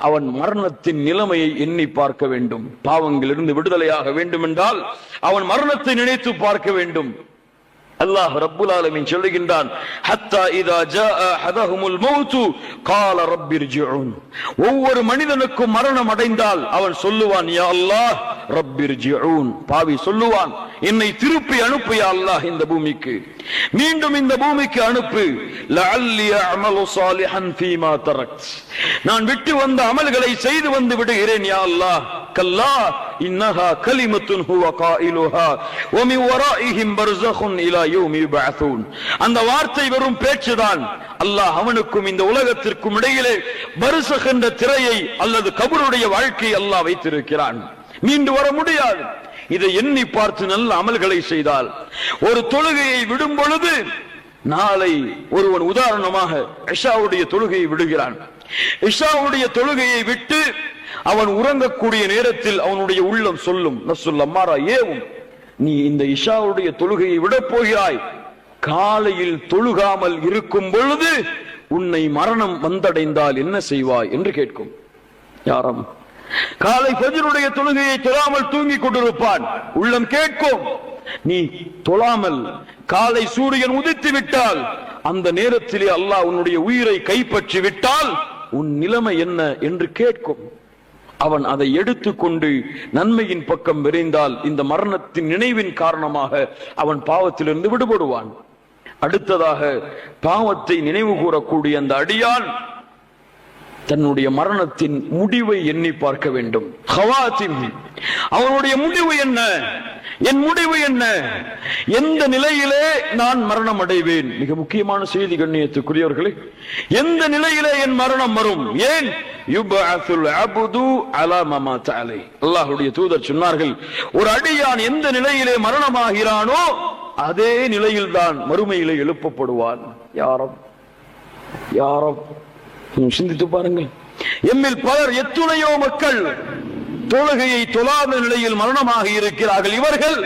அவன் மரணத்தின் நிலைமையை எண்ணி பார்க்க வேண்டும். பாவங்களிலிருந்து விடுதலையாக வேண்டும் என்றால் அவன் மரணத்தை நினைத்து பார்க்க வேண்டும். அல்லாஹ் ரப்புல் ஆலமீன் சொல்லுகின்றான், ஹத்தா இதா ஜாஅ அஹதஹுமுல் மௌது கால ரப்பிர்ஜிஊன். ஒவ்வொரு மனிதனுக்கும் மரணம் அடைந்தால் அவன் சொல்லுவான், யா அல்லாஹ் ரப்பிர்ஜிஊன். பாவி சொல்லுவான், என்னை திருப்பி அனுப்பு யா அல்லாஹ், இந்த பூமிக்கு மீண்டும் இந்த பூமிக்கு அனுப்பு. லஅல்லி அஅமலு ஸாலிஹன் ஃபீமா தரக்த். நான் விட்டு வந்த அமல்களை செய்து வந்து விடுகிறேன் யா அல்லாஹ். கல்லா இன்னஹா கலிமத்துன் ஹுவ காயிலுஹா வ மின் வராஇஹிம் பர்ஸഖுன் இலா யௌமி யுபஅஸூன். அந்த வார்த்தை வெறும் பேச்சுதான். அல்லாஹ் அவனுக்கும் இந்த உலகத்திற்கும் இடையிலே பர்ஸഖ் என்ற திரையை அல்லது கபருடைய வாழ்க்கையை அல்லாஹ் வைத்திருக்கிறான். மீண்டு வர முடியாது. இதை எண்ணி பார்த்து நல்ல அமல்களை செய்தால், ஒரு தொழுகையை விடும் பொழுது, நாளை ஒருவன் உதாரணமாக இஷாவுடைய தொழுகையை விடுகிறான். இஷாவுடைய தொழுகையை விட்டு அவன் உறங்கக்கூடிய நேரத்தில் அவனுடைய உள்ளம் சொல்லும், நஸ்ஸுல் அம்மாரா ஏவும், நீ இந்த இஷாவுடைய தொழுகையை விடப் போகிறாய். காலையில் தொழுகாமல் இருக்கும் பொழுது உன்னை மரணம் வந்தடைந்தால் என்ன செய்வாய் என்று கேட்கும். யாரும் காலை ஃபஜ்ருடைய தொழுகையை தொழாமல் தூங்கி கொண்டிருப்பான். உள்ளம் கேட்கும், நீ தொழாமல் காலை சூரியன் உதித்து விட்டால், அந்த நேரத்திலே அல்லாஹ் உன்னுடைய உயிரை கைப்பற்றி விட்டால் உன் நிலைமை என்ன என்று கேட்கும். அவன் அதை எடுத்துக்கொண்டு நன்மையின் பக்கம் விரைந்தால் இந்த மரணத்தின் நினைவின் காரணமாக அவன் பாவத்திலிருந்து விடுபடுவான். அடுத்ததாக பாவத்தை நினைவு கூறக்கூடிய அந்த அடியான் தன்னுடைய மரணத்தின் முடிவை எண்ணி பார்க்க வேண்டும். அவனுடைய முடிவு என்ன, என் முடிவு என்ன, எந்த நிலையிலே நான் மரணம் அடைவேன்? மிக முக்கியமான செய்தி கண்ணியத்துக்குரியவர்களே, எந்த நிலையிலே என் மரணம் வரும்? ஏன் யுபஅஸுல் அப்து அலா மமாத அலை. அல்லாஹ்வுடைய தூதர் சொன்னார்கள், ஒரு அடியான் எந்த நிலையிலே மரணமாகிறானோ அதே நிலையில் தான் மறுமையிலே எழுப்பப்படுவான். யாரும் சிந்தித்து பாருங்கள். எம்மில் பலர், எத்துணையோ மக்கள் தொழுகையை தொழாத நிலையில் மரணமாக இருக்கிறார்கள். இவர்கள்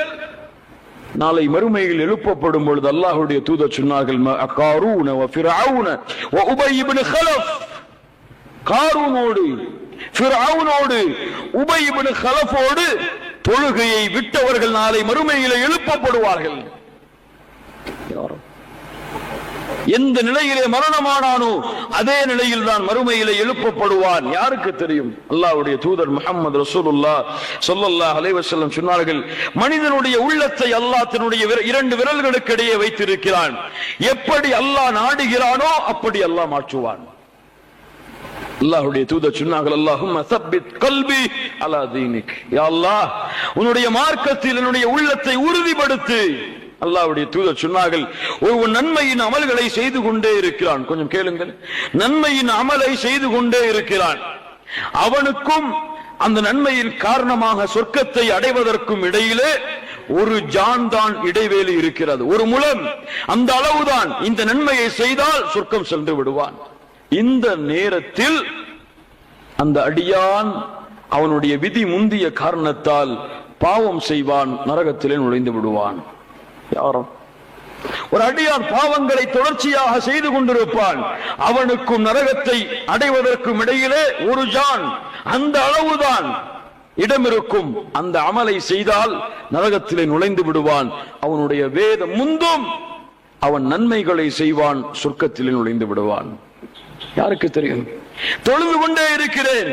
நாளை மறுமையில் எழுப்பப்படும் பொழுது அல்லாஹ்வுடைய தூதர் சொன்னார்கள், காரூன வ ஃபிர்அவுன வ உபய் இப்னு கலஃப். காரூனோடு, ஃபிர்அவுனோடு, உபய் இப்னு கலஃபோடு தொழுகையை விட்டவர்கள் நாளை மறுமையில் எழுப்பப்படுவார்கள். எந்த நிலையிலே மரணமானானோ அதே நிலையில் தான் மறுமையிலே எழுப்பப்படுவான். யாருக்கு தெரியும்? அல்லாஹ்வுடைய தூதர் முஹம்மது ரசூலுல்லாஹ் ஸல்லல்லாஹு அலைஹி வஸல்லம் சொன்னார்கள், மனிதனுடைய உள்ளத்தை அல்லாஹ் தன்னுடைய 2 விரல்களுக்கு இடையே வைத்திருக்கிறான். எப்படி அல்லாஹ் நாடுகிறானோ அப்படி அல்லாஹ் மாற்றுவான். அல்லாஹ்வுடைய தூதர் சொன்னார்கள், அல்லாஹும்ம ஸப்பித் கல்பி அலா தீனிக். யா அல்லாஹ், உன்னுடைய மார்க்கத்தில் என்னுடைய உள்ளத்தை உறுதிப்படுத்து. அல்லாஹ்வுடைய தூதர் சொன்னார்கள், ஒரு நன்மையின் அமல்களை செய்து கொண்டே இருக்கிறான். கொஞ்சம் கேளுங்கள். நன்மையின் அமலை செய்து கொண்டே இருக்கிறான். அவனுக்கும் அந்த நன்மையின் காரணமாக சொர்க்கத்தை அடைவதற்கும் இடையிலே ஒரு ஜான் தான் இடைவேளை இருக்கிறது, ஒரு முலம். அந்த அளவுதான். இந்த நன்மையை செய்தால் சொர்க்கம் சென்று விடுவான். இந்த நேரத்தில் அந்த அடியான் அவனுடைய விதி முந்திய காரணத்தால் பாவம் செய்வான், நரகத்திலே நுழைந்து விடுவான். யாரும் ஒரு அடியான் பாவங்களை தொடர்ச்சியாக செய்து கொண்டிருப்பான். அவனுக்கும் நரகத்தை அடைவதற்கும் இடையிலே ஒரு ஜான், அந்த அளவுதான் இடம் இருக்கும். அந்த அமலை செய்தால் நரகத்திலே நுழைந்து விடுவான். அவனுடைய வேதம் முந்தும், அவன் நன்மைகளை செய்வான், சொர்க்கத்திலே நுழைந்து விடுவான். யாருக்கு தெரியும்? தொழுது கொண்டே இருக்கிறேன்,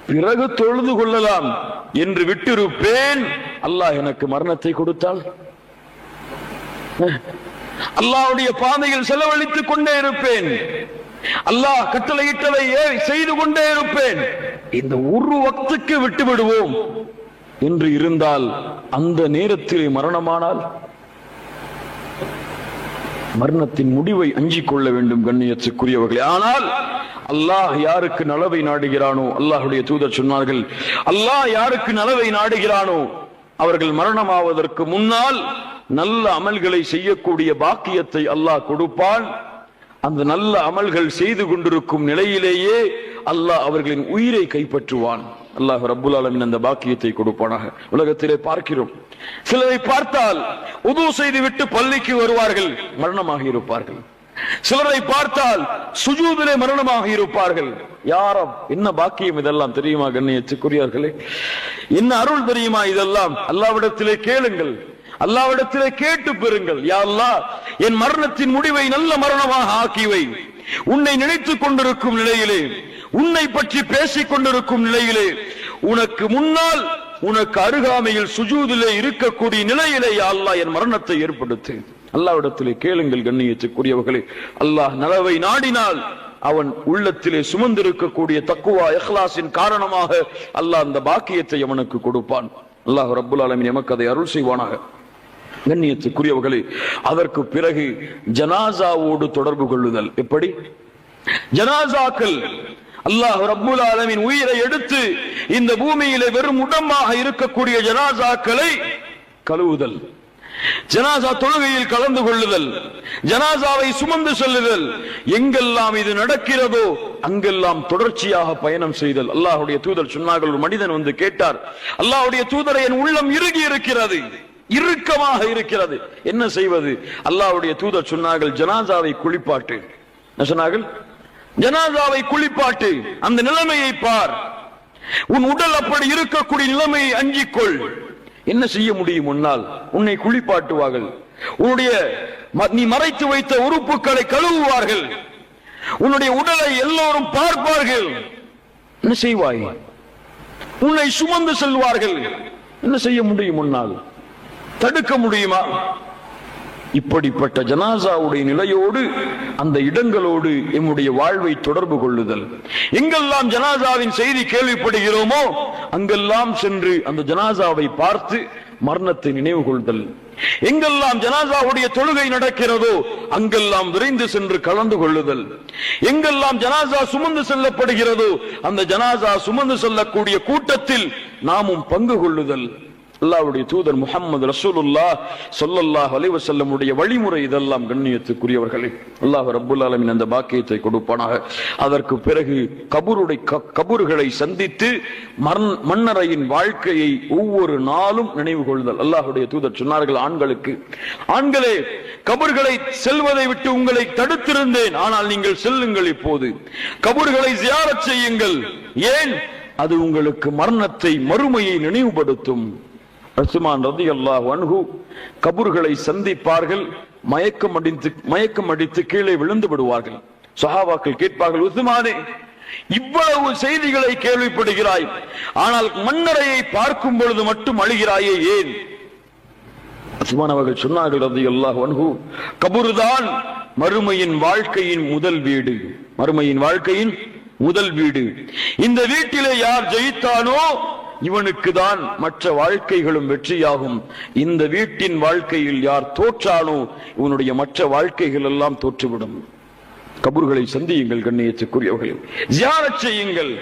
பிறகு தொழுது கொள்ளலாம் என்று விட்டிருப்பேன். அல்லாஹ் எனக்கு மரணத்தை கொடுத்தால் அல்லாஹ்வுடைய பாதையில் செலவழித்துக் கொண்டே இருப்பேன், அல்லாஹ் கட்டளையிட்டதை செய்து கொண்டே இருப்பேன். இந்த ஒரு வக்துக்கு விட்டு விடுவோம் என்று இருந்தால், அந்த நேரத்தில் மரணமானால் மரணத்தின் முடிவை அஞ்சிக் கொள்ள வேண்டும் கண்ணியத்துக்குரியவர்களே. ஆனால் அல்லாஹ் யாருக்கு நலவை நாடுகிறானோ, அல்லாஹ்வுடைய தூதர் சொன்னார்கள், அல்லாஹ் யாருக்கு நலவை நாடுகிறானோ அவர்கள் மரணமாவதற்கு முன்னால் நல்ல அமல்களை செய்யக்கூடிய பாக்கியத்தை அல்லாஹ் கொடுப்பான். அந்த நல்ல அமல்கள் செய்து கொண்டிருக்கும் நிலையிலேயே அல்லாஹ் அவர்களின் உயிரை கைப்பற்றுவான். அல்லாஹ் ரப்புல் ஆலமீன் அந்த பாக்கியத்தை கொடுப்பானாக. உலகத்திலே பார்க்கிறோம், சிலரை பார்த்தால் உது செய்து விட்டு பள்ளிக்கு வருவார்கள், மரணமாக இருப்பார்கள். சிலரை பார்த்தால் சுஜூதிலே மரணமாக இருப்பார்கள். யாரும் என்ன பாக்கியம் இதெல்லாம் தெரியுமா கண்ணியத்துக்குரியவர்களே? என்ன அருள் தெரியுமா இதெல்லாம்? அல்லாஹ்விடத்திலே கேளுங்கள், அல்லாஹ்விடத்திலே கேட்டு பெறுங்கள். யா அல்லாஹ், என் மரணத்தின் முடிவை நல்ல மரணமாக ஆக்கிவை. உன்னை நினைத்துக் கொண்டிருக்கும் நிலையிலே, உன்னை பற்றி பேசிக் கொண்டிருக்கும் நிலையிலே, உனக்கு முன்னால் உனக்கு அருகாமையில் சுஜூதிலே இருக்கக்கூடிய நிலையிலே யா அல்லாஹ் என் மரணத்தை ஏற்படுத்து. அல்லாஹ்விடத்திலே கேளுங்கள் கண்ணியத்துக்குரியவர்களே. அல்லாஹ் நலவை நாடினால் அவன் உள்ளத்திலே சுமந்திருக்கக்கூடிய தக்குவா இஹ்லாஸின் காரணமாக அல்லாஹ் அந்த பாக்கியத்தை அவனுக்கு கொடுப்பான். அல்லாஹ் ரப்புல் ஆலமீன் எமக்கு அதை அருள் செய்வானாக. கண்ணியத்துக்குரியவர்களே, அதற்கு பிறகு ஜனாசாவோடு தொடர்பு கொள்ளுதல் எப்படி? ஜனாசாக்கள், அல்லாஹ் ரப்புல் ஆலமீன் உயிரை எடுத்து இந்த பூமியிலே வெறும் உடம்பாக இருக்கக்கூடிய ஜனாசாக்களை கழுவுதல், ஜனாசா தொழுகையில் கலந்து கொள்ளுதல், ஜனாசாவை சுமந்து செல்லுதல், எங்கெல்லாம் இது நடக்கிறதோ அங்கெல்லாம் தொடர்ச்சியாக பயணம் செய்தல். அல்லாஹ்வுடைய தூதர் சொன்னார்கள், ஒரு மனிதன் வந்து கேட்டார், அல்லாஹ்வுடைய தூதரை, என் உள்ளம் இறுகி இருக்கிறது, இறுக்கமாக இருக்கிறது, என்ன செய்வது? அல்லாஹ்வுடைய தூதர் சொன்னார்கள், ஜனாசாவை குளிப்பாட்டு. என்ன சொன்னார்கள்? ஜனாசாவை குளிப்பாட்டு, அந்த நிலைமையை பார், உன் உடல் அப்படி இருக்கக்கூடிய நிலைமையை அஞ்சிக்கொள். என்ன செய்ய முடியும்? முன்னால் உன்னை குளிப்பாட்டுவார்கள், உன்னுடைய நீ மறைத்து வைத்த உறுப்புகளை கழுவுவார்கள், உன்னுடைய உடலை எல்லோரும் பார்ப்பார்கள். என்ன செய்வாய்? உன்னை சுமந்து செல்வார்கள். என்ன செய்ய முடியும்? முன்னால் தடுக்க முடியுமா? இப்படிப்பட்ட ஜனாசாவுடைய நிலையோடு அந்த இடங்களோடு எம்முடைய வாழ்வை தொடர்பு கொள்ளுதல். எங்கெல்லாம் ஜனாசாவின் செய்தி கேள்விப்படுகிறோமோ அங்கெல்லாம் சென்று அந்த ஜனாசாவை பார்த்து மரணத்தை நினைவு கொள்தல். எங்கெல்லாம் ஜனாசாவுடைய தொழுகை நடக்கிறதோ அங்கெல்லாம் விரைந்து சென்று கலந்து கொள்ளுதல். எங்கெல்லாம் ஜனாசா சுமந்து செல்லப்படுகிறதோ அந்த ஜனாசா சுமந்து செல்லக்கூடிய கூட்டத்தில் நாமும் பங்கு கொள்ளுதல். அல்லாஹ்வுடைய தூதர் முஹம்மது ரசூலுல்லாஹ் ஸல்லல்லாஹு அலைஹி வஸல்லம் உடைய வழிமுறை இதெல்லாம் கண்ணியத்துக்குரியவர்களே. அல்லாஹ் ரப்புல் ஆலமீன் அந்த பாக்கியத்தை கொடுப்பானாக. அதற்கு பிறகு கபூர்களை சந்தித்து மன்னரையின் வாழ்க்கையை ஒவ்வொரு நாளும் நினைவு கொள்ளுதல். அல்லாஹ்வுடைய தூதர் சொன்னார்கள், ஆண்களுக்கு, ஆண்களே, கபூர்களை செல்வதை விட்டு உங்களை தடுத்திருந்தேன், ஆனால் நீங்கள் செல்லுங்கள், இப்போது கபூர்களை ஜியாரத் செய்யுங்கள். ஏன்? அது உங்களுக்கு மரணத்தை, மறுமையை நினைவுபடுத்தும். உஸ்மான் ரலியல்லாஹு அன்ஹு கபூர்களை சந்திப்பார்கள், மயக்கம் அடித்து கீழே விழுந்து விடுவார்கள். சஹாபாக்கள் கேட்பார்கள், உஸ்மானே, இவ்வளவு செய்திகளை கேள்விப்படுகிறாய், ஆனால் மன்னரையை பார்க்கும் பொழுது மட்டும் அழுகிறாயே, ஏன்? உஸ்மான் அவர்கள் சொன்னார்கள் ரலியல்லாஹு அன்ஹு, கபூர்தான் மறுமையின் வாழ்க்கையின் முதல் வீடு, மறுமையின் வாழ்க்கையின் முதல் வீடு. இந்த வீட்டிலே யார் ஜெயித்தானோ இவனுக்கு தான் மற்ற வாழ்க்கைகளும் வெற்றியாகும். இந்த வீட்டின் வாழ்க்கையில் யார் தோற்றானோ இவனுடைய மற்ற வாழ்க்கைகள் எல்லாம் தோற்றுவிடும். கபூர்களை சந்தியுங்கள் கண்ணியத்துக்குரியவர்களே, ஜியாரத் செய்யுங்கள்,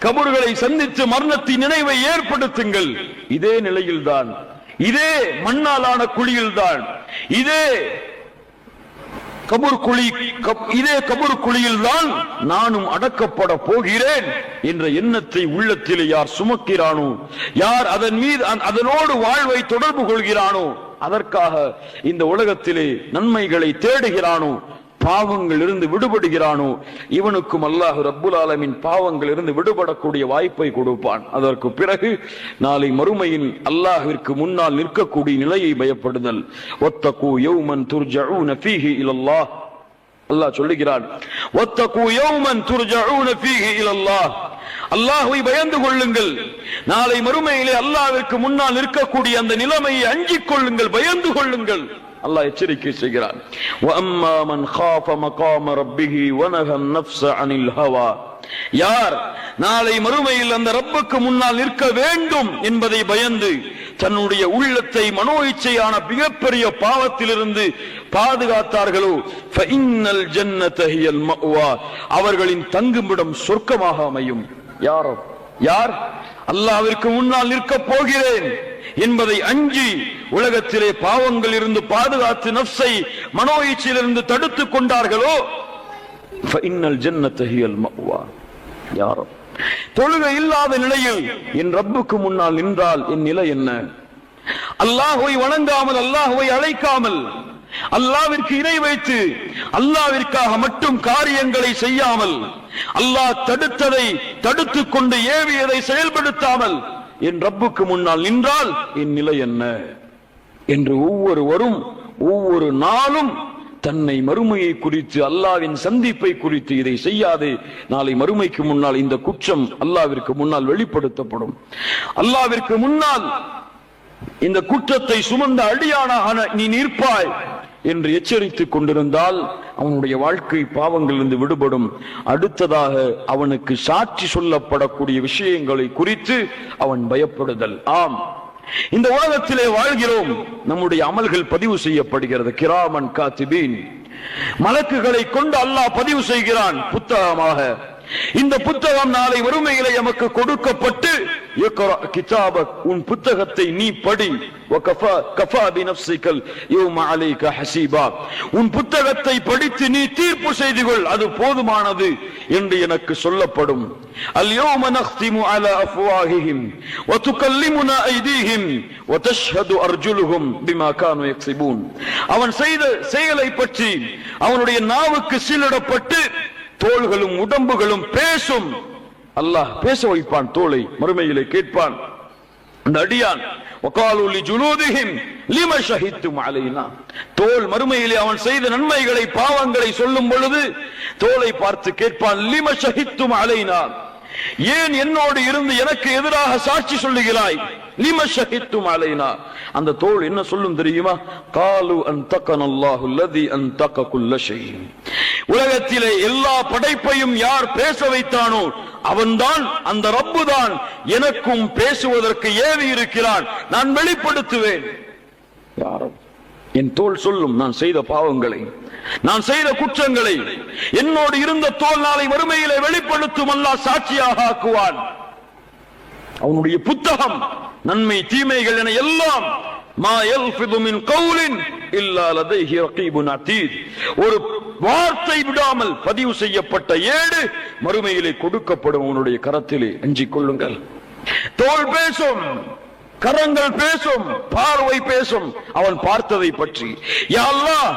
கபூர்களை சந்தித்து மரணத்தின் நினைவை ஏற்படுத்துங்கள். இதே நிலையில்தான், இதே மண்ணாலான குழியில்தான், இதே கபூர் குழியில் தான் நானும் அடக்கப்பட போகிறேன் என்ற எண்ணத்தை உள்ளத்திலே யார் சுமக்கிறானோ, யார் அதன் மீது அதனோடு வாழ்வை தொடர்பு கொள்கிறானோ, அதற்காக இந்த உலகத்திலே நன்மைகளை தேடுகிறானோ, பாவங்கள் இருந்து விடுபடுகிறானோ, இவனுக்கும் அல்லாஹ் ரப்புல் ஆலமீன் பாவங்கள் இருந்து விடுபடக்கூடிய வாய்ப்பை கொடுப்பான். அதற்கு பிறகு நாளை மறுமையின் அல்லாஹ்விற்கு முன்னால் நிற்கக்கூடிய நிலையை பயப்படுதல். வத்தகு யௌமன் துர்ஜஊன ஃபீஹி இலல்லாஹ், அல்லாஹ் சொல்லுகிறான், வத்தகு யௌமன் துர்ஜஊன ஃபீஹி இலல்லாஹ், அல்லாஹ்வை பயந்து கொள்ளுங்கள், நாளை மறுமையிலே அல்லாஹ்விற்கு முன்னால் நிற்கக்கூடிய அந்த நிலைமையை அஞ்சிக் கொள்ளுங்கள், பயந்து கொள்ளுங்கள். அல்லாஹ் எச்சரிக்கை செய்கிறான். வஅம்மா மன் காஃப மகாம ரப்பிஹி வனஹா அன்-நஃப்ஸ அனில் ஹவா, யார் நாளை மறுமையில் அந்த ரப்புக்கு முன்னால் நிற்க வேண்டும் என்பதை பயந்து தன்னுடைய உள்ளத்தை மனோ இச்சையான மிகப்பெரிய பாவத்திலிருந்து பாதுகாத்தார்களோ, ஃபஇன்னல் ஜன்னத ஹியல் மஅவா, அவர்களின் தங்குமிடம் சொர்க்கமாக அமையும். யார் அல்லாஹ்விற்கு முன்னால் நிற்க போகிறேன் என்பதை அஞ்சி உலகத்திலே பாவங்கள் இருந்து பாதுகாத்து நஃப்ஸை மனோ இச்சையிலிருந்து தடுத்துக் கொண்டார்களோ, ஃபஇன்னல் ஜன்னத ஹியல் மஅவா. யார் தொழுகை இல்லாத நிலையில் என் ரப்புக்கு முன்னால் நின்றால் என் நிலை என்ன? அல்லாஹ்வை வணங்காமல், அல்லாஹ்வை அழைக்காமல், அல்லாஹ்விற்கு இணை வைத்து அல்லாஹ்விற்காக மட்டும் காரியங்களை செய்யாமல், அல்லாஹ் தடுத்ததை தடுத்துக் கொண்டு ஏவியதை செயல்படுத்தாமல் என் ரப்புக்கு முன்னால் நின்றால் என் நிலை என்ன என்று ஒவ்வொருவரும் ஒவ்வொரு நாளும் தன்னை மறுமையை குறித்து, அல்லாஹ்வின் சந்திப்பை குறித்து, இதை செய்யாதே, நாளை மறுமைக்கு முன்னால் இந்த குற்றம் அல்லாஹ்விற்கு முன்னால் வெளிப்படுத்தப்படும், அல்லாஹ்விற்கு முன்னால் இந்த குற்றத்தை சுமந்த அடியானாக நீ நிற்பாய் என்று எச்சரித்துக் கொண்டிருந்தால் அவனுடைய வாழ்க்கை பாவங்களிலிருந்து விடுபடும். அடுத்ததாக அவனுக்கு சாட்சி சொல்லப்படக்கூடிய விஷயங்களை குறித்து அவன் பயப்படுதல். ஆம், இந்த உலகத்திலே வாழ்கிறோம், நம்முடைய அமல்கள் பதிவு செய்யப்படுகிறது. கிராமன் காத்திபீன், மலக்குகளை கொண்டு அல்லாஹ் பதிவு செய்கிறான் புத்தகமாக. இந்த புத்தகம் நாளை வறுமையிலே எமக்கு கொடுக்கப்பட்டு, இக்ரா கிதாபக், உன் புத்தகத்தை நீ படி, வகஃபா பினஃப்ஸிகல் யௌம அலைக ஹஸீபா, உன் புத்தகத்தை படித்து நீ தீர்ப்பு செய்து கொள், அது போதுமானது என்று எனக்கு சொல்லப்படும். அல்யௌம நக்திமு அலா அஃப்வாஹிஹிம் வ துகல்லிமுனா ஐதீஹிம் வ தஷ்ஹது அர்ஜுலுஹும் பிமா கானூ யக்ஸிபூன். அவன் செய்த செயலை பற்றி அவனுடைய நாவுக்கு சீலிடப்பட்டு தோள்களும் உடம்புகளும் பேசும். அல்லாஹ் பேச வைப்பான் தோளை, மறுமையிலே கேட்பான் அந்த அடியான், வகாலு லிஜுலூதிஹிம் லிம ஷஹித்தும் அலைனா. தோல் மறுமையிலே அவன் செய்த நன்மைகளை பாவங்களை சொல்லும் பொழுது தோலை பார்த்து கேட்பான், லிம ஷஹித்தும் அலைனா, ஏன் என்னோடு இருந்து எனக்கு எதிராக சாட்சி சொல்லுகிறாய்? லிம ஷஹித்தும் அலைனா. அந்த தோல் என்ன சொல்லும் தெரியுமா? காலு அன்தகனல்லாஹு அல்லதி அன்தக குல்ல ஷை. உலகத்திலே எல்லா படைப்பையும் யார் பேச வைத்தானோ அவன்தான், அந்த ரப்பு தான் எனக்கும் பேசுவதற்கு ஏவி இருக்கிறான், நான் வெளிப்படுத்துவேன். யாரும் என் தோல் சொல்லும் நான் செய்த பாவங்களை, நான் செய்த குற்றங்களை. என்னோடு இருந்த தோல் நாளை வறுமையிலே வெளிப்படுத்தும், அல்லாஹ் சாட்சியாக ஆக்குவான். அவனுடைய புத்தகம் நன்மை தீமைகள் என எல்லாம், மா யல்ஃபிது மின் கௌலின் இல்லா லதைஹி ரகீபுன் அதீத், ஒரு வார்த்தை விடாமல் பதிவு செய்யப்பட்ட ஏடு மறுமையிலே கொடுக்கப்படும் அவனுடைய கரத்திலே. அஞ்சிக் கொள்ளுங்கள். தோல் பேசும், கரங்கள் பேசும், பார்வை பேசும் அவன் பார்த்ததை பற்றி. யா அல்லாஹ்,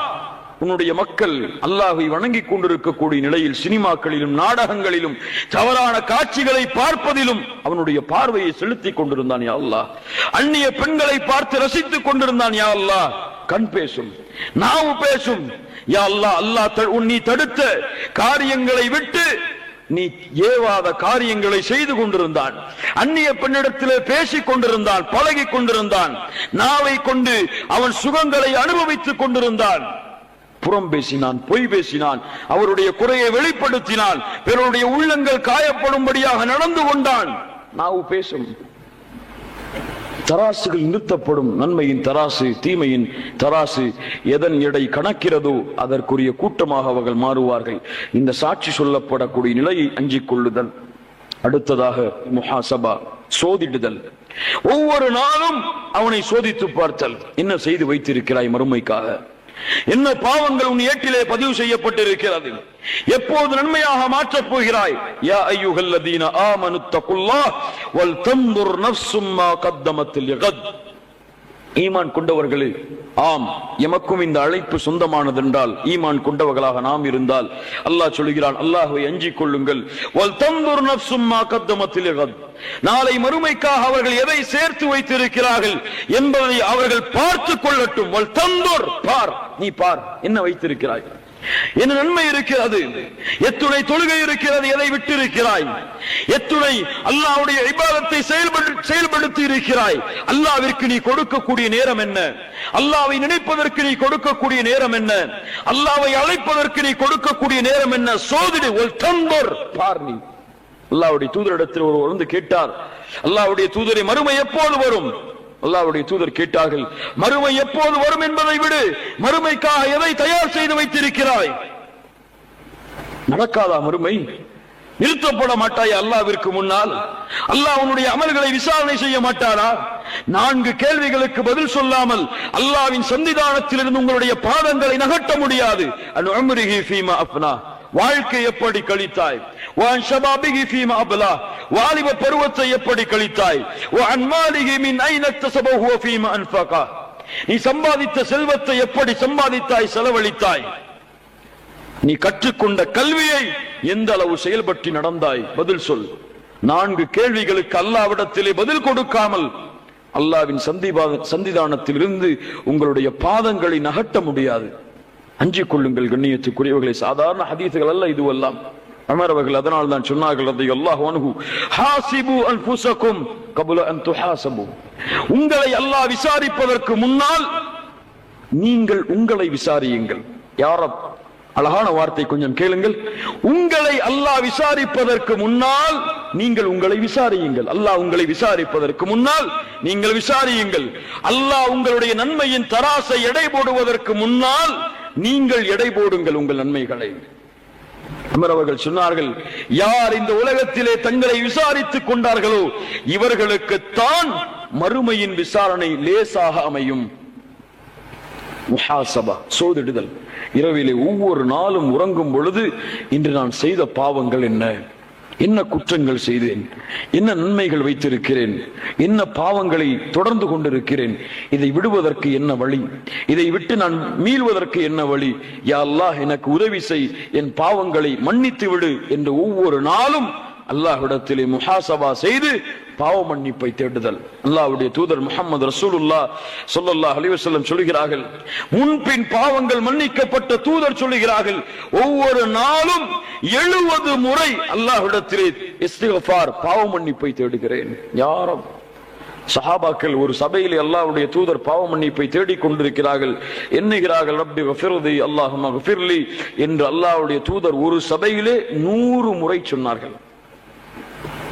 உன்னுடைய மக்கள் அல்லாஹ்வை வணங்கிக் கொண்டிருக்கக்கூடிய நிலையில் சினிமாக்களிலும் நாடகங்களிலும் தவறான காட்சிகளை பார்ப்பதிலும் அவனுடைய பார்வையை செலுத்திக் கொண்டிருந்தான். யா அல்லாஹ், அந்நிய பெண்களை பார்த்து ரசித்துக் கொண்டிருந்தான். யா அல்லாஹ், கண் பேசும், நாவு பேசும். யா அல்லாஹ், அல்லாஹ் நீ தடுத்த காரியங்களை விட்டு நீ ஏவாத காரியங்களை செய்து கொண்டிருந்தான். அந்நிய பெண்ணிடத்திலே பேசிக் கொண்டிருந்தான், பழகிக் கொண்டிருந்தான். நாவை கொண்டு அவன் சுகங்களை அனுபவித்துக் கொண்டிருந்தான். புறம் பேசினான், பொய் பேசினான், அவருடைய குறையை வெளிப்படுத்தினான், பிறருடைய உள்ளங்கள் காயப்படும்படியாக நடந்து கொண்டான். நாவு பேசும். தராசுகள் நிறுத்தப்படும். நன்மையின் தராசு, தீமையின் தராசு, எதன் எடை கணக்கிறதோ அதற்குரிய கூட்டமாக அவர்கள் மாறுவார்கள். இந்த சாட்சி சொல்லப்படக்கூடிய நிலையை அஞ்சிக் கொள்ளுதல். அடுத்ததாக முஹாசபா, சோதிடுதல். ஒவ்வொரு நாளும் அவனை சோதித்து பார்த்தல். என்ன செய்து வைத்திருக்கிறாய் மறுமைக்காக? என்ன பாவங்கள் உன் ஏட்டிலே பதிவு செய்யப்பட்டிருக்கிறது? எப்போது நன்மையாக மாற்றப் போகிறாய்? யா அய்யுஹல்லதீன ஆமனு தகுல்லாஹ் வல் தன்துர் நஃப்ஸும் மா கத்தமத் லிகத். ஈமான் கொண்டவர்களே, ஆம், எமக்கும் இந்த அழைப்பு சொந்தமானதென்றால், ஈமான் கொண்டவர்களாக நாம் இருந்தால் அல்லாஹ் சொல்கிறான், அல்லாஹ்வை அஞ்சிக் கொள்ளுங்கள். வல் தன்துர் நஃப்ஸும் மா கத்தமத் லிகத். நாளை மறுமைக்காக அவர்கள் எதை சேர்த்து வைத்திருக்கிறார்கள் என்பதை அவர்கள் பார்த்துக் கொள்ளட்டும். வல் தன்துர், பார், நீ பார், என்ன வைத்திருக்கிறாய், என்ன நன்மை இருக்கிறது, எத்துணை தொழுகை இருக்கிறது, எதை விட்டு இருக்கிறாய், எத்துணை அல்லாஹ்வுடைய இபாதத்தை செயல்படுத்தி இருக்கிறாய், அல்லாஹ்விற்கு நீ கொடுக்கக்கூடிய நேரம் என்ன, அல்லாஹ்வை நினைப்பதற்கு நீ கொடுக்கக்கூடிய நேரம் என்ன, அல்லாஹ்வை அழைப்பதற்கு நீ கொடுக்கக்கூடிய நேரம் என்ன, சோதிடு. வல் தன்துர், பார். நீ அல்லாஹ்வுடைய தூதரிடத்தில் ஒருவர் வந்து கேட்டார், அல்லாஹ்வுடைய தூதரை, மறுமை எப்போது வரும்? அல்லாஹ்வுடைய தூதர் கேட்டார்கள், மறுமை எப்போது வரும் என்பதை விடு, மறுமைக்காக எதை தயார் செய்து வைத்திருக்கிறாய்? நடக்காதா மறுமை? நிறுத்தப்பட மாட்டாய் அல்லாஹ்விற்கு முன்னால்? அல்லாஹ் உன்னுடைய அமல்களை விசாரணை செய்ய மாட்டாரா? 4 கேள்விகளுக்கு பதில் சொல்லாமல் அல்லாஹ்வின் சன்னிதானத்திலிருந்து உங்களுடைய பாதங்களை நகட்ட முடியாது. அன் உம்ரிஹி ஃபீமா அஃப்னா, வாழ்க்கை எப்படி கழித்தாய்? வான் ஷபாபிஹி ஃபீமா அப்லா, வாலிப பருவத்தை எப்படி கழித்தாய்? வஅன் மாலிஹி மின் ஐன இக்தஸபஹு வ ஃபீமா அன்ஃபகா, நீ சம்பாதித்த செல்வத்தை எப்படி சம்பாதித்தாய், செலவழித்தாய்? நீ கற்றுக்கொண்ட கல்வியை எந்த அளவு செயல்பற்றி நடந்தாய்? பதில் சொல். 4 கேள்விகளுக்கு அல்லாஹ்விடத்திலே பதில் கொடுக்காமல் அல்லாஹ்வின் சந்திதானத்தில் இருந்து உங்களுடைய பாதங்களை நகட்ட முடியாது. அஞ்சிக் கொள்ளுங்கள் கண்ணியத்துக்குரியவர்களை. சாதாரண ஹதீசுகள் அல்ல இதுவெல்லாம். உமர் அவர்கள் அதனால் தான் சொன்னார்கள், ரலியல்லாஹு அன்ஹு, ஹாசிபு அன்ஃபுஸகும் கப்ல அன் துஹாசபு. உங்களை அல்லாஹ் விசாரிப்பதற்கு முன்னால் நீங்கள் உங்களை விசாரியுங்கள். யா ரப், அழகான வார்த்தை, கொஞ்சம் கேளுங்கள். உங்களை அல்லாஹ் விசாரிப்பதற்கு முன்னால் நீங்கள் உங்களை விசாரியுங்கள். அல்லாஹ் உங்களை விசாரிப்பதற்கு முன்னால் நீங்கள் விசாரியுங்கள். அல்லாஹ் உங்களுடைய நன்மையின் தராசை எடை போடுவதற்கு முன்னால் நீங்கள் எடை போடுங்கள் உங்கள் நன்மைகளை. உமர் அவர்கள் சொன்னார்கள், யார் இந்த உலகத்திலே தங்களை விசாரித்துக் கொண்டார்களோ இவர்களுக்கு தான் மறுமையின் விசாரணை லேசாக அமையும். முஹாசபா, சோதிடுதல். இரவிலே ஒவ்வொரு நாளும் உறங்கும் பொழுது இன்று நான் செய்த பாவங்கள் என்ன, என்ன குற்றங்கள் செய்தேன், என்ன நன்மைகள் வைத்திருக்கிறேன், என்ன பாவங்களை தொடர்ந்து கொண்டிருக்கிறேன், இதை விடுவதற்கு என்ன வழி, இதை விட்டு நான் மீள்வதற்கு என்ன வழி, யா அல்லாஹ் எனக்கு உதவி செய், என் பாவங்களை மன்னித்து விடு என்று ஒவ்வொரு நாளும் அல்லாஹ்விடத்திலே முஹாசபா செய்து பாவ மன்னிப்பை தேடுதல். அல்லாஹ்வுடைய தூதர் முஹம்மது ரசூலுல்லாஹ் ஸல்லல்லாஹு அலைஹி வஸல்லம் சொல்கிறார்கள், முன்பின் பாவங்கள் மன்னிக்கப்பட்ட தூதர் சொல்கிறார்கள், ஒவ்வொரு நாளும் 70 முறை அல்லாஹ்விடத்திலே இஸ்திக்ஃபார், பாவ மன்னிப்பை தேடுகிறேன். யாரும் சஹாபாக்கள் ஒரு சபையில் அல்லாஹ்வுடைய தூதர் பாவ மன்னிப்பை தேடிக் கொண்டிருக்கிறார்கள். எண்ணுகிறார்கள், ரப்பி கஃபிர்லி அல்லாஹும்ம கஃபிர்லி என்று அல்லாஹ்வுடைய தூதர் ஒரு சபையிலே 100 முறை சொன்னார்கள்.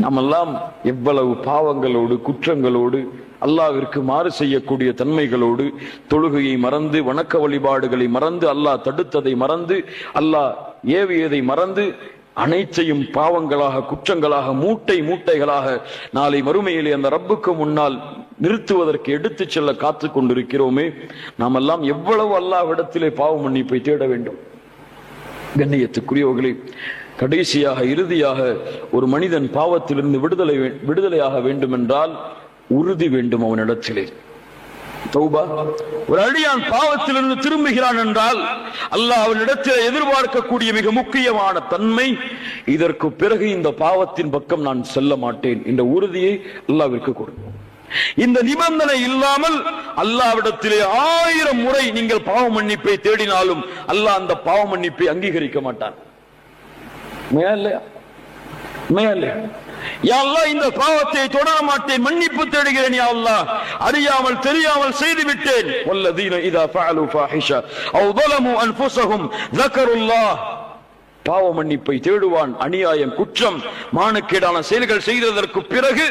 நாமெல்லாம் எவ்வளவு பாவங்களோடு, குற்றங்களோடு, அல்லாஹ்விற்கு மாறு செய்யக்கூடிய தன்மைகளோடு, தொழுகையை மறந்து, வணக்க வழிபாடுகளை மறந்து, அல்லாஹ் தடுத்ததை மறந்து, அல்லாஹ் ஏவியதை மறந்து, அனைத்தையும் பாவங்களாக, குற்றங்களாக, மூட்டை மூட்டைகளாக நாளை மறுமையிலே அந்த ரப்புக்கு முன்னால் நிறுத்துவதற்கு எடுத்துச் செல்ல காத்து கொண்டிருக்கிறோமே. நாம் எல்லாம் எவ்வளவு அல்லாஹ்விடத்திலே பாவ மன்னிப்பை தேட வேண்டும். கண்ணியத்துக்குரியவர்களே, கடைசியாக, இறுதியாக ஒரு மனிதன் பாவத்திலிருந்து விடுதலையாக வேண்டும் என்றால் உறுதி வேண்டும் அவனிடத்திலே. தௌபா. ஒரு அடியான் பாவத்திலிருந்து திரும்புகிறான் என்றால் அல்லாஹ் அவனிடத்தில் எதிர்பார்க்கக்கூடிய மிக முக்கியமான தன்மை, இதற்கு பிறகு இந்த பாவத்தின் பக்கம் நான் செல்ல மாட்டேன் என்ற உறுதியை அல்லாஹ்விற்கு கொடுக்கும். இந்த நிபந்தனை இல்லாமல் அல்லாஹ்விடத்திலே 1000 முறை நீங்கள் பாவ மன்னிப்பை தேடினாலும் அல்லாஹ் அந்த பாவ மன்னிப்பை அங்கீகரிக்க மாட்டான். இந்த பாவத்தை தொடர மாட்டேன், மன்னிப்பு தேடுகிறேன் யா அல்லாஹ், அறியாமல் தெரியாமல் செய்து விட்டேன். வல்லதீன இதா ஃபஅலு ஃபாஹிஷா அவ் ظلموا انفسهم ذكروا الله. பாவ மன்னிப்பை தேடுவான். அநியாயம், குற்றம், மானக்கேடான செயல்கள் செய்ததற்கு பிறகு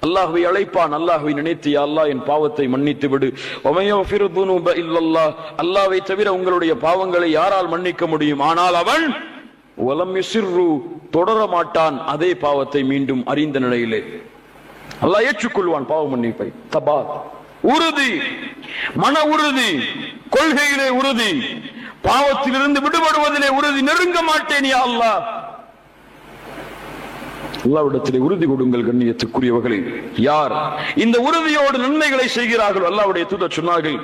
அல்லாஹ்வை அழைப்பான். அல்லாஹ்வை நினைத்து, யா அல்லாஹ் என் பாவத்தை மன்னித்து விடு. வமயஃபிரு துனூப இல்லல்லாஹ், அல்லாஹ்வை தவிர உங்களுடைய பாவங்களை யாரால் மன்னிக்க முடியும்? ஆனால் அவன் வலம் யுஸிர்ரு, தொடர மாட்டான் அதே பாவத்தை மீண்டும் அறிந்த நிலையிலே. அல்லாஹ் ஏற்றுக்கொள்வான் பாவ மன்னிப்பை. தபாத், உறுதி, மன உறுதி, கொள்கையிலே உறுதி, பாவத்திலிருந்து விடுபடுவதிலே உறுதி. நெருங்க மாட்டேன் யா அல்லாஹ். அல்லாஹ்விடத்திலே உறுதி கொடுங்கள் கண்ணியத்துக்குரியவர்களே. யார் இந்த உறுதியோடு நன்மைகளை செய்கிறார்கள், அல்லாஹ்வுடைய தூதர் சொன்னார்கள்,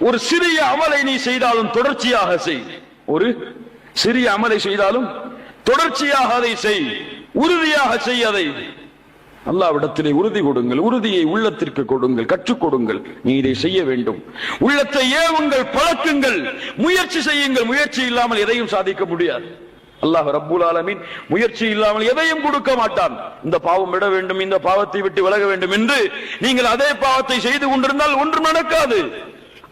ஒரு சிறிய அமலை நீ செய்தாலும் தொடர்ச்சியாக செய். ஒரு சிறிய அமலை செய்தாலும் தொடர்ச்சியாக அதை செய், உறுதியாக செய் அதை. அல்லாஹ்விடத்திலே உறுதி கொடுங்கள். உறுதியை உள்ளத்திற்கு கொடுங்கள், கற்றுக் கொடுங்கள். நீ இதை செய்ய வேண்டும். உள்ளத்தை ஏவுங்கள், பழக்குங்கள், முயற்சி செய்யுங்கள். முயற்சி இல்லாமல் எதையும் சாதிக்க முடியாது. அல்லாஹ் ரப்புல் ஆலமீன் முயற்சி இல்லாமல் எதையும் கொடுக்க மாட்டான். இந்த பாவம் விட வேண்டும், இந்த பாவத்தை விட்டு விலக வேண்டும் என்று நீங்கள் அதே பாவத்தை செய்து கொண்டிருந்தால் ஒன்றும் நடக்காது.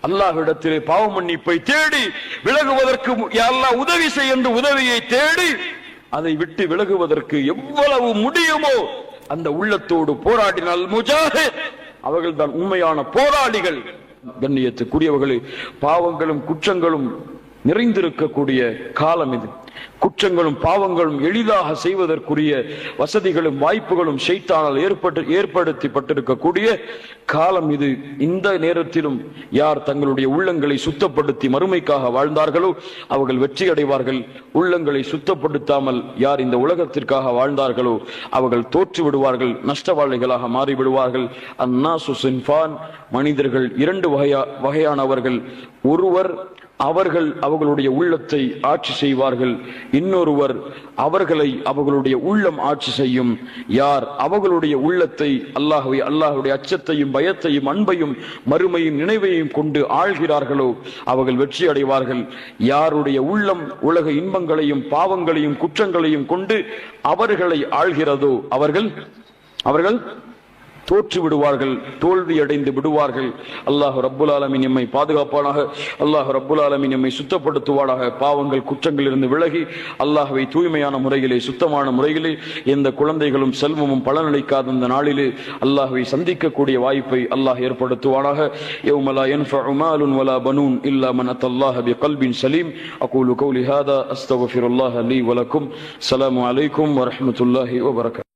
அல்லாஹ்விடத்திலே பாவ மன்னிப்பை தேடி விலகுவதற்கு அல்லாஹ் உதவி செய்ய என்று உதவியை தேடி அதை விட்டு விலகுவதற்கு எவ்வளவு முடியுமோ அந்த உள்ளத்தோடு போராடினால் முஜாஹித், அவர்கள் தான் உண்மையான போராளிகள். கண்ணியத்துக்குரியவர்களே, பாவங்களும் குற்றங்களும் நிறைந்திருக்கக்கூடிய காலம் இது. குற்றங்களும் பாவங்களும் எளிதாக செய்வதற்குரிய வசதிகளும் வாய்ப்புகளும் ஷைத்தானால் ஏற்படுத்தப்பட்டிருக்கக்கூடிய காலம் இது. இந்த நேரத்திலும் யார் தங்களுடைய உள்ளங்களை சுத்தப்படுத்தி மறுமைக்காக வாழ்ந்தார்களோ அவர்கள் வெற்றி அடைவார்கள். உள்ளங்களை சுத்தப்படுத்தாமல் யார் இந்த உலகத்திற்காக வாழ்ந்தார்களோ அவர்கள் தோற்று விடுவார்கள், நஷ்டவாளிகளாக மாறிவிடுவார்கள். அன்னாசு சின்ஃபான், மனிதர்கள் இரண்டு வகையானவர்கள். ஒருவர் அவர்களுடைய உள்ளத்தை ஆட்சி செய்வார்கள், இன்னொருவர் அவர்களுடைய உள்ளம் ஆட்சி செய்யும். யார் அவர்களுடைய உள்ளத்தை அல்லாஹ்வுடைய அச்சத்தையும் பயத்தையும் அன்பையும் மறுமையும் நினைவையும் கொண்டு ஆள்கிறார்களோ அவர்கள் வெற்றி அடைவார்கள். யாருடைய உள்ளம் உலக இன்பங்களையும் பாவங்களையும் குற்றங்களையும் கொண்டு அவர்களை ஆள்கிறதோ அவர்கள் தோற்று விடுவார்கள், தோல்வி அடைந்து விடுவார்கள். அல்லாஹ் ரப்புல் ஆலமீன் எம்மை பாதுகாப்பானாக. அல்லாஹ் ரப்புல் ஆலமீன் எம்மை சுத்தப்படுத்துவானாக. பாவங்கள் குற்றங்கள் இருந்து விலகி அல்லாஹ்வை தூய்மையான முறையிலே சுத்தமான முறையிலே எந்த குழந்தைகளும் செல்வமும் பலனளிக்காத இந்த நாளிலே அல்லாஹ்வை சந்திக்கக்கூடிய வாய்ப்பை அல்லாஹ் ஏற்படுத்துவானாக. யௌம லா யன்ஃபஉ மாலுன் வலா பனூன் இல்லா மன் அத்தல்லாஹ பிகல்பின் சலீம். அகூலு கௌலி ஹாதா அஸ்தக்ஃபிருல்லாஹ லீ வ லக்கும். ஸலாமு அலைக்கும் வ ரஹ்மத்துல்லாஹி வ பரகாத்துஹு.